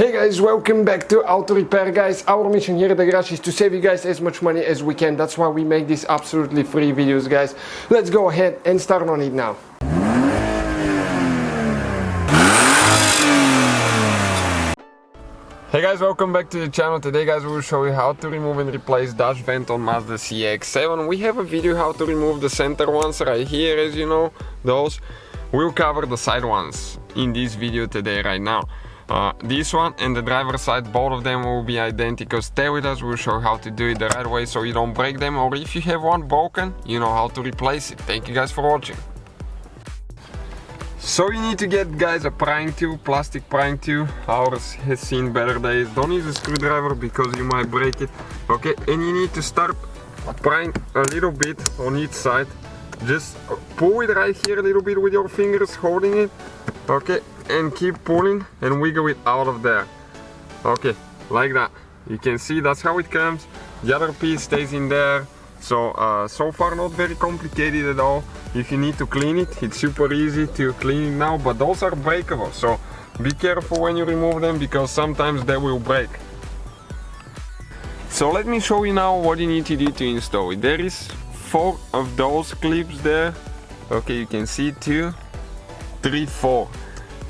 Hey guys, welcome back to Auto Repair, guys. Our mission here at the garage is to save you guys as much money as we can. That's why we make these absolutely free videos, guys. Let's go ahead and start on it now. Hey guys, welcome back to the channel. Today guys we will show you how to remove and replace dash vent on Mazda CX-7. We have a video how to remove the center ones right here, as you know, those. We'll cover the side ones in this video today right now. This one and the driver's side, both of them will be identical. Stay with us, we'll show you how to do it the right way so you don't break them, or if you have one broken, you know how to replace it. Thank you guys for watching. So you need to get, guys, a prying tool, plastic prying tool. Ours has seen better days. Don't use a screwdriver because you might break it. Okay, and you need to start prying a little bit on each side. Just pull it right here a little bit with your fingers, holding it. Okay, and keep pulling and wiggle it out of there. Okay, like that. You can see that's how it comes. The other piece stays in there. So so far not very complicated at all. If you need to clean it, it's super easy to clean it now, but those are breakable, so be careful when you remove them because sometimes they will break. So let me show you now what you need to do to install it. There is 4 of those clips there. Okay, you can see 2, 3, 4.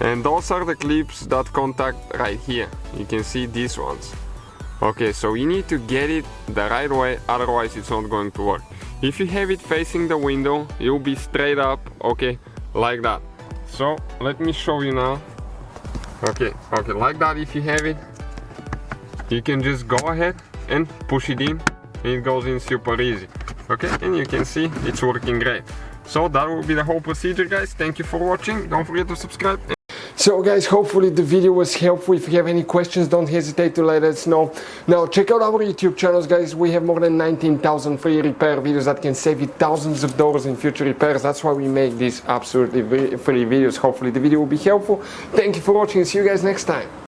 And those are the clips that contact right here. You can see these ones. Okay, so you need to get it the right way, otherwise it's not going to work. If you have it facing the window, you'll be straight up, okay, like that. So let me show you now. Okay, like that. If you have it, you can just go ahead and push it in, and it goes in super easy. Okay, and you can see it's working great. So that will be the whole procedure, guys. Thank you for watching. Don't forget to subscribe. So guys, hopefully the video was helpful. If you have any questions, don't hesitate to let us know. Now check out our YouTube channels, guys. We have more than 19,000 free repair videos that can save you thousands of dollars in future repairs. That's why we make these absolutely free videos. Hopefully the video will be helpful. Thank you for watching. See you guys next time.